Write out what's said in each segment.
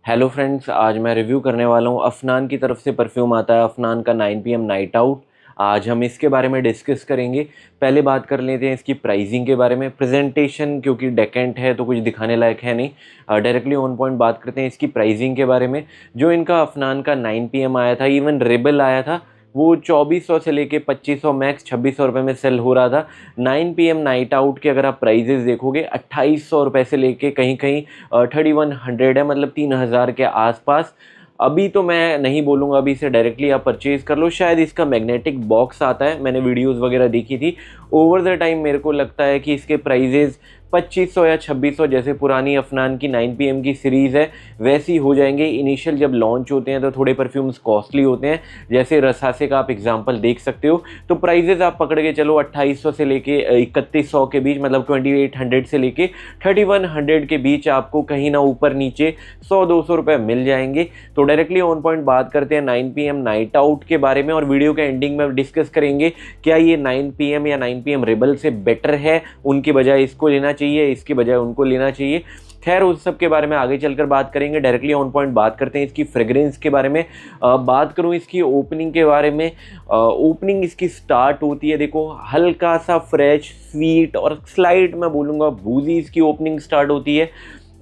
Hello friends, आज मैं review करने वाला हूँ। अफनान की तरफ से परफ्यूम आता है, अफनान का 9 PM नाइट आउट। आज हम इसके बारे में डिस्कस करेंगे। पहले बात कर लेते हैं इसकी प्राइसिंग के बारे में। प्रेजेंटेशन क्योंकि डेकेंट है तो कुछ दिखाने लायक है नहीं, डायरेक्टली ऑन पॉइंट बात करते हैं इसकी प्राइसिंग के बारे में। जो इनका अफनान का 9 PM आया था, इवन रेबल आया था, वो 2400 से लेके 2500 मैक्स 2600 रुपये में सेल हो रहा था। 9 PM नाइट आउट के अगर आप प्राइजेस देखोगे 2800 रुपये से लेके कहीं कहीं 3100 है, मतलब 3000 के आसपास। अभी तो मैं नहीं बोलूँगा, अभी से डायरेक्टली आप परचेज़ कर लो। शायद इसका मैग्नेटिक बॉक्स आता है, मैंने वीडियोस वगैरह देखी थी। ओवर द टाइम मेरे को लगता है कि इसके प्राइजेज़ 2500 या 2600 जैसे पुरानी अफनान की 9 PM की सीरीज़ है वैसी हो जाएंगे। इनिशियल जब लॉन्च होते हैं तो थोड़े परफ्यूम्स कॉस्टली होते हैं, जैसे रसासे का आप एग्जांपल देख सकते हो। तो प्राइजेज़ आप पकड़ के चलो 2800 से लेके 3100 के बीच, मतलब 2800 से लेके 3100 के बीच आपको कहीं ना ऊपर नीचे 100-200 रुपये मिल जाएंगे। तो डायरेक्टली ऑन पॉइंट बात करते हैं 9 PM नाइट आउट के बारे में, और वीडियो के एंडिंग में डिस्कस करेंगे क्या ये 9 PM या 9 PM रेबल से बेटर है, उनकी बजाय इसको लेना चाहिए, इसकी बजाय उनको लेना चाहिए। खैर, उस सब के बारे में आगे चलकर बात करेंगे। डायरेक्टली ऑन पॉइंट बात करते हैं इसकी फ्रेग्रेंस के बारे में। बात करूं इसकी ओपनिंग के बारे में, ओपनिंग इसकी स्टार्ट होती है, देखो, हल्का सा फ्रेश, स्वीट और स्लाइट मैं बोलूँगा बूजी इसकी ओपनिंग स्टार्ट होती है।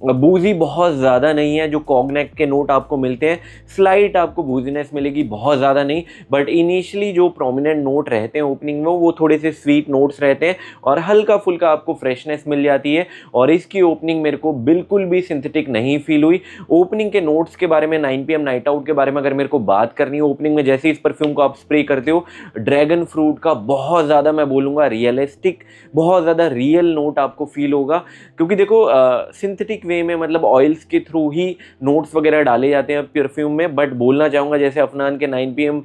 बूजी बहुत ज़्यादा नहीं है, जो कॉग्नेक के नोट आपको मिलते हैं स्लाइट आपको बूजीनेस मिलेगी, बहुत ज़्यादा नहीं। बट इनिशियली जो प्रोमिनेंट नोट रहते हैं ओपनिंग में वो थोड़े से स्वीट नोट्स रहते हैं और हल्का फुल्का आपको फ्रेशनेस मिल जाती है। और इसकी ओपनिंग मेरे को बिल्कुल भी सिंथेटिक नहीं फील हुई। ओपनिंग के नोट्स के बारे में 9 PM नाइट आउट के बारे में अगर मेरे को बात करनी है, ओपनिंग में जैसे इस परफ्यूम को आप स्प्रे करते हो, ड्रैगन फ्रूट का बहुत ज़्यादा मैं बोलूँगा रियलिस्टिक, बहुत ज़्यादा रियल नोट आपको फील होगा। क्योंकि देखो सिंथेटिक वे में, मतलब ऑयल्स के थ्रू ही नोट्स वगैरह डाले जाते हैं परफ्यूम में। बट बोलना चाहूँगा जैसे अफनान के 9 PM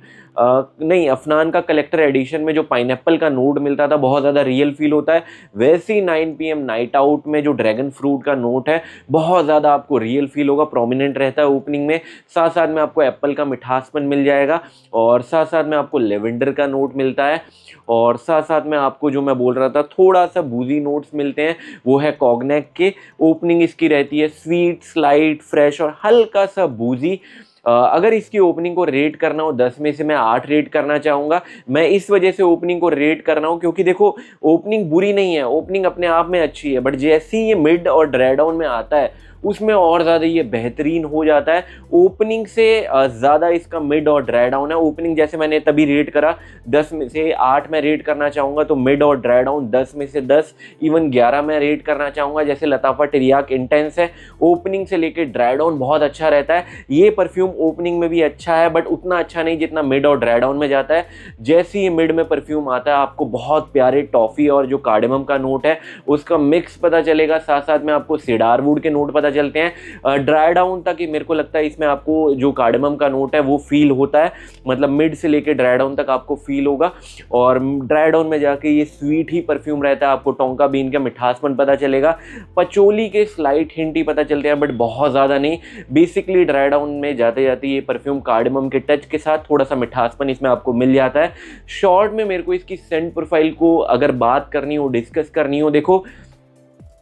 नहीं, अफनान का कलेक्टर एडिशन में जो पाइनएप्पल का नोट मिलता था बहुत ज़्यादा रियल फील होता है, वैसे ही 9 PM नाइट आउट में जो ड्रैगन फ्रूट का नोट है बहुत ज़्यादा आपको रियल फील होगा, प्रोमिनेंट रहता है ओपनिंग में। साथ साथ में आपको एप्पल का मिठासपन मिल जाएगा, और साथ साथ में आपको लेवेंडर का नोट मिलता है, और साथ साथ में आपको जो मैं बोल रहा था थोड़ा सा बूजी नोट्स मिलते हैं, वो है कॉग्नेक के। ओपनिंग इसकी रहती है स्वीट, स्लाइट, फ्रेश और हल्का सा बूजी। अगर इसकी ओपनिंग को रेट करना हो 10 में से मैं 8 रेट करना चाहूँगा। मैं इस वजह से ओपनिंग को रेट कर रहा हूँ क्योंकि देखो ओपनिंग बुरी नहीं है, ओपनिंग अपने आप में अच्छी है, बट जैसे ही ये मिड और ड्राई डाउन में आता है उसमें और ज़्यादा ये बेहतरीन हो जाता है। ओपनिंग से ज़्यादा इसका मिड और ड्राई डाउन है। ओपनिंग जैसे मैंने तभी रेट करा 10 में से 8 मैं रेट करना चाहूँगा, तो मिड और ड्राई डाउन 10 में से 10, इवन 11 मैं रेट करना चाहूँगा। जैसे लताफा टिरियाक इंटेंस है, ओपनिंग से लेकर ड्राई डाउन बहुत अच्छा रहता है। ये परफ्यूम ओपनिंग में भी अच्छा है बट उतना अच्छा नहीं जितना मिड और ड्राई डाउन में जाता है। जैसे ही मिड में परफ्यूम आता है आपको बहुत प्यारे टॉफ़ी और जो कार्डेमम का नोट है उसका मिक्स पता चलेगा, साथ साथ में आपको सीडार वुड के नोट पता चलते हैं। ड्राई डाउन तक ही मेरे को लगता है इसमें आपको जो कार्डेमम का नोट है वो फील होता है, मतलब मिड से लेकर ड्राई डाउन तक आपको फील होगा। और ड्राई डाउन में जाके ये स्वीट ही परफ्यूम रहता है, आपको टोंका बीन का मिठासपन पता चलेगा, पचोली के स्लाइट हिंट ही पता चलते हैं बट बहुत ज़्यादा नहीं। बेसिकली ड्राई डाउन में जाते जाते ये परफ्यूम कार्डेमम के टच के साथ थोड़ा सा मिठासपन इसमें आपको मिल जाता है। शॉर्ट में मेरे को इसकी सेंट प्रोफाइल को अगर बात करनी हो, डिस्कस करनी हो, देखो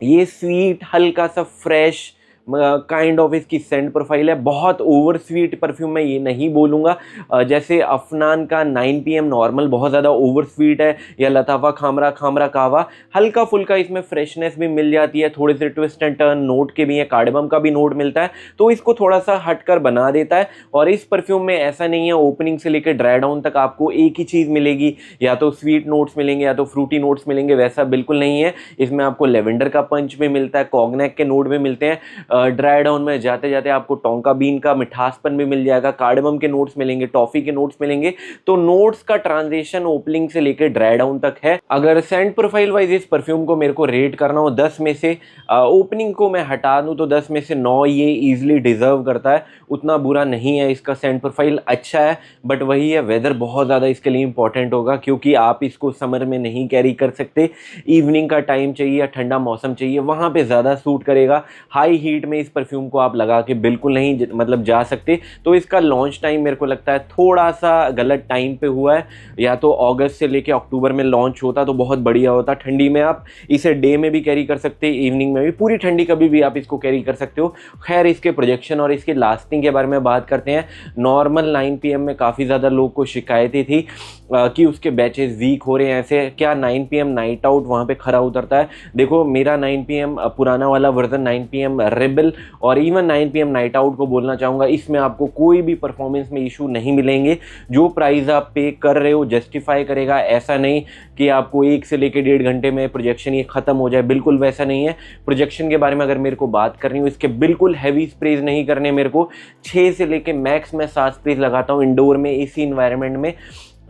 ये स्वीट, हल्का सा फ्रेश काइंड ऑफ इसकी सेंट प्रोफाइल है। बहुत ओवर स्वीट परफ्यूम मैं ये नहीं बोलूँगा, जैसे अफनान का 9 PM नॉर्मल बहुत ज़्यादा ओवर स्वीट है, या लताफा खामरा, खामरा कावा, हल्का फुल्का इसमें फ्रेशनेस भी मिल जाती है, थोड़े से ट्विस्ट एंड टर्न नोट के भी हैं, कार्डेमम का भी नोट मिलता है, तो इसको थोड़ा सा हटकर बना देता है। और इस परफ्यूम में ऐसा नहीं है ओपनिंग से लेकर ड्राई डाउन तक आपको एक ही चीज़ मिलेगी, या तो स्वीट नोट्स मिलेंगे या तो फ्रूटी नोट्स मिलेंगे, वैसा बिल्कुल नहीं है। इसमें आपको लेवेंडर का पंच भी मिलता है, कॉग्नेक के नोट भी मिलते हैं, ड्राई डाउन में जाते जाते आपको टोंका बीन का मिठासपन भी मिल जाएगा, कार्डेमम के नोट्स मिलेंगे, टॉफी के नोट्स मिलेंगे। तो नोट्स का ट्रांजिशन ओपनिंग से लेकर ड्राई डाउन तक है। अगर सेंट प्रोफाइल वाइज इस परफ्यूम को मेरे को रेट करना हो 10 में से, ओपनिंग को मैं हटा दूं तो 10 में से 9 ये ईजिली डिजर्व करता है। उतना बुरा नहीं है, इसका सेंट प्रोफाइल अच्छा है, बट वही है वेदर बहुत ज़्यादा इसके लिए इंपॉर्टेंट होगा, क्योंकि आप इसको समर में नहीं कैरी कर सकते। इवनिंग का टाइम चाहिए या ठंडा मौसम चाहिए, वहाँ पे ज़्यादा सूट करेगा। हाई हीट हीट में इस परफ्यूम को आप लगा के बिल्कुल नहीं मतलब जा सकते। तो इसका लॉन्च टाइम मेरे को लगता है थोड़ा सा गलत टाइम पे हुआ है, या तो अगस्त से लेके अक्टूबर में लॉन्च होता तो बहुत बढ़िया होता। ठंडी में आप इसे डे में भी कैरी कर सकते, इवनिंग में भी, पूरी ठंडी कभी भी आप इसको कैरी कर सकते हो। खैर, इसके प्रोजेक्शन और इसके लास्टिंग के बारे में बात करते हैं। नॉर्मल 9 PM में काफ़ी ज़्यादा लोग को शिकायतें थी कि उसके बैचेस वीक हो रहे हैं, ऐसे क्या 9 PM नाइट आउट वहाँ पे खरा उतरता है। देखो, मेरा 9 PM पुराना वाला वर्जन 9 PM रेबल और इवन 9 PM नाइट आउट को बोलना चाहूँगा, इसमें आपको कोई भी परफॉर्मेंस में इशू नहीं मिलेंगे। जो प्राइस आप पे कर रहे हो जस्टिफाई करेगा, ऐसा नहीं कि आपको 1 से लेकर 1.5 घंटे में प्रोजेक्शन ये ख़त्म हो जाए, बिल्कुल वैसा नहीं है। प्रोजेक्शन के बारे में अगर मेरे को बात करनी हो, इसके बिल्कुल हैवी स्प्रेज नहीं करने मेरे को, 6 से लेकर मैक्स मैं 7 स्प्रेज लगाता हूँ इंडोर में, एसी इन्वायरमेंट में।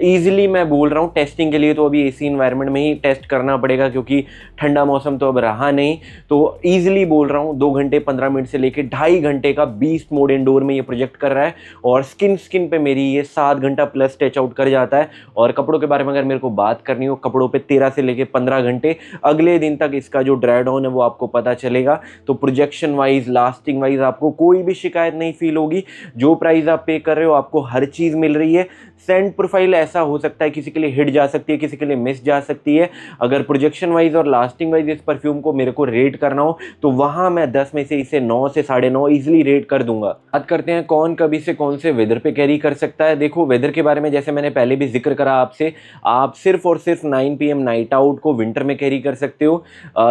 ईजिली मैं बोल रहा हूँ, टेस्टिंग के लिए तो अभी एसी इन्वायरमेंट में ही टेस्ट करना पड़ेगा क्योंकि ठंडा मौसम तो अब रहा नहीं। तो ईजिली बोल रहा हूँ 2 घंटे 15 मिनट से लेके 2.5 घंटे का बीस्ट मोड इंडोर में ये प्रोजेक्ट कर रहा है, और स्किन पे मेरी ये 7 घंटा प्लस टच आउट कर जाता है। और कपड़ों के बारे में अगर मेरे को बात करनी हो, कपड़ों पे 13 से लेके 15 घंटे अगले दिन तक इसका जो ड्राई डाउन है वो आपको पता चलेगा। तो प्रोजेक्शन वाइज, लास्टिंग वाइज आपको कोई भी शिकायत नहीं फील होगी। जो प्राइस आप पे कर रहे हो आपको हर चीज़ मिल रही है। सेंट प्रोफाइल ऐसा हो सकता है किसी के लिए हिट जा सकती है, किसी के लिए मिस जा सकती है। अगर प्रोजेक्शन वाइज और लास्टिंग वाइज इस परफ्यूम को मेरे को रेट करना हो तो वहाँ मैं 10 में से इसे 9 से 9.5 ईजिली रेट कर दूंगा। बात करते हैं कौन कभी से कौन से वेदर पे कैरी कर सकता है। देखो, वेदर के बारे में जैसे मैंने पहले भी जिक्र करा आपसे, आप सिर्फ और सिर्फ 9 PM नाइट आउट को विंटर में कैरी कर सकते हो,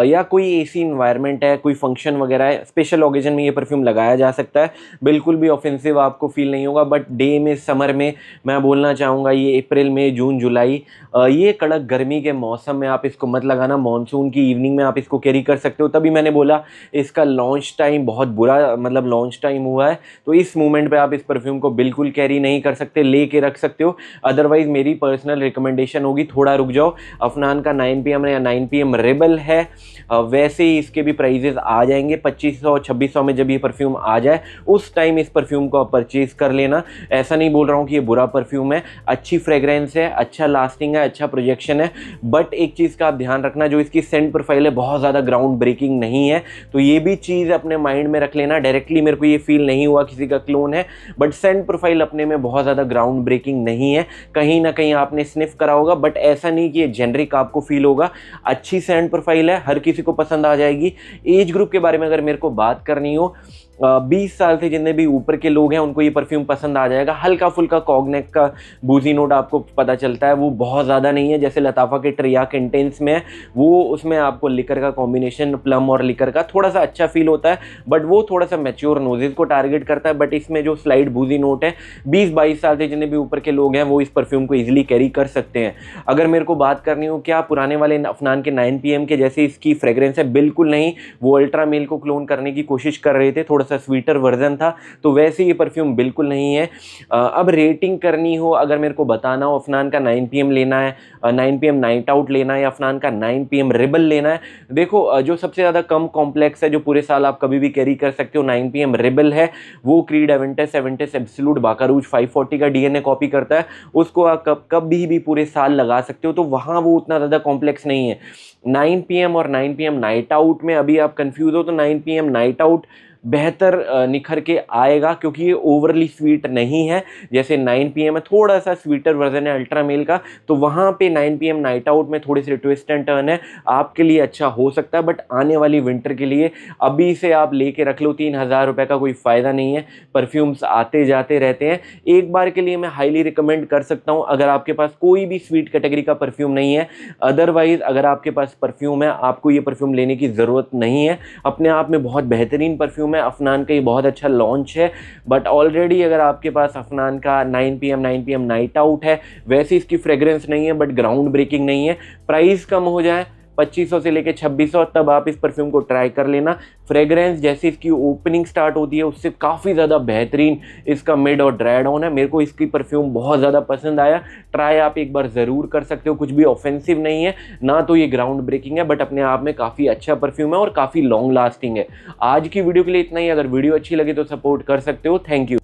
या कोई एसी इन्वायरमेंट है, कोई फंक्शन वगैरह है, स्पेशल ओकेजन में ये परफ्यूम लगाया जा सकता है। बिल्कुल भी ऑफेंसिव आपको फील नहीं होगा। बट डे में, समर में मैं बोलना चाहूँगा, ये अप्रैल मई जून जुलाई, ये कड़क गर्मी के मौसम में आप इसको मत लगाना। मॉनसून की इवनिंग में आप इसको कैरी कर सकते हो। तभी मैंने बोला इसका लॉन्च टाइम बहुत बुरा, मतलब लॉन्च टाइम हुआ है, तो इस मोमेंट पे आप इस परफ्यूम को बिल्कुल कैरी नहीं कर सकते, लेके रख सकते हो। अदरवाइज मेरी पर्सनल रिकमेंडेशन होगी थोड़ा रुक जाओ। अफनान का 9 PM या 9 PM रेबल है, वैसे ही इसके भी प्राइजेस आ जाएंगे 2500-2600 में। जब ये परफ्यूम आ जाए उस टाइम इस परफ्यूम को आप परचेज कर लेना। ऐसा नहीं बोल रहा हूँ कि ये बुरा परफ्यूम है, अच्छी फ्रेग्रेंस है, अच्छा लास्टिंग है, अच्छा प्रोजेक्शन है। बट एक चीज़ का आप ध्यान रखना, जो इसकी सेंट प्रोफाइल है बहुत ज़्यादा ग्राउंड ब्रेकिंग नहीं है। तो ये भी चीज़ अपने माइंड में रख लेना। डायरेक्टली मेरे को ये फील नहीं हुआ किसी का क्लोन है, बट सेंट प्रोफाइल अपने में बहुत ज़्यादा ग्राउंड ब्रेकिंग नहीं है। कहीं ना कहीं आपने स्निफ करा होगा, बट ऐसा नहीं कि ये जेनरिक आपको फील होगा। अच्छी सेंट प्रोफाइल है, हर किसी को पसंद आ जाएगी। एज ग्रुप के बारे में अगर मेरे को बात करनी हो, 20 साल से जितने भी ऊपर के लोग हैं उनको ये परफ्यूम पसंद आ जाएगा। हल्का फुल्का कॉग्नेक का बूजी नोट आपको पता चलता है, वो बहुत ज़्यादा नहीं है जैसे लताफ़ा के ट्रियाक इंटेंस में है। वो उसमें आपको लिकर का कॉम्बिनेशन, प्लम और लिकर का थोड़ा सा अच्छा फील होता है, बट वो थोड़ा सा मैच्योर नोजेस को टारगेट करता है। बट इसमें जो स्लाइड बूजी नोट है, 20-22 साल से जितने भी ऊपर के लोग हैं वो इस परफ्यूम को ईजिली कैरी कर सकते हैं। अगर मेरे को बात करनी हो क्या पुराने वाले अफनान के 9 PM के जैसे इसकी फ्रेग्रेंस है, बिल्कुल नहीं। वो अल्ट्रा मेल को क्लोन करने की कोशिश कर रहे थे, थोड़ा सा स्वीटर वर्जन था, तो वैसे ये परफ्यूम बिल्कुल नहीं है। अब रेटिंग करनी हो, अगर मेरे को बताना हो अफनान का 9 PM लेना है, 9 PM नाइट आउट लेना है या अफनान का 9 PM रेबल लेना है, देखो जो सबसे ज़्यादा कम कॉम्प्लेक्स है, जो पूरे साल आप कभी भी कैरी कर सकते हो, 9 PM रेबल है। वो क्रीड एवेंटस एब्सोल्यूट बाकारूज 540 का DNA कॉपी करता है, उसको आप कभी भी पूरे साल लगा सकते हो, तो वहाँ वो उतना ज़्यादा कॉम्प्लेक्स नहीं है। 9 PM और 9 PM नाइट आउट में अभी आप कंफ्यूज हो तो 9 PM नाइट आउट बेहतर निखर के आएगा, क्योंकि ये ओवरली स्वीट नहीं है। जैसे 9 PM में थोड़ा सा स्वीटर वर्जन है अल्ट्रा मेल का, तो वहाँ पे 9 PM नाइट आउट में थोड़ी सी ट्विस्ट एंड टर्न है, आपके लिए अच्छा हो सकता है। बट आने वाली विंटर के लिए अभी से आप लेके रख लो, 3000 रुपये का कोई फ़ायदा नहीं है। परफ्यूम्स आते जाते रहते हैं, एक बार के लिए मैं हाईली रिकमेंड कर सकता हूँ अगर आपके पास कोई भी स्वीट कैटेगरी का परफ्यूम नहीं है। अदरवाइज अगर आपके पास परफ्यूम है, आपको ये परफ्यूम लेने की ज़रूरत नहीं है। अपने आप में बहुत बेहतरीन परफ्यूम है, अफनान का ये बहुत अच्छा लॉन्च है। बट ऑलरेडी अगर आपके पास अफनान का 9 PM नाइट आउट है, वैसे इसकी फ्रेग्रेंस नहीं है बट ग्राउंड ब्रेकिंग नहीं है। प्राइस कम हो जाए 2500 से लेकर 2600, तब आप इस परफ्यूम को ट्राई कर लेना। फ्रेग्रेंस जैसे इसकी ओपनिंग स्टार्ट होती है उससे काफ़ी ज़्यादा बेहतरीन इसका मिड और ड्राई डाउन है। मेरे को इसकी परफ्यूम बहुत ज़्यादा पसंद आया। ट्राई आप एक बार ज़रूर कर सकते हो, कुछ भी ऑफेंसिव नहीं है ना, तो ये ग्राउंड ब्रेकिंग है, बट अपने आप में काफ़ी अच्छा परफ्यूम है और काफ़ी लॉन्ग लास्टिंग है। आज की वीडियो के लिए इतना ही। अगर वीडियो अच्छी लगे तो सपोर्ट कर सकते हो। Thank you.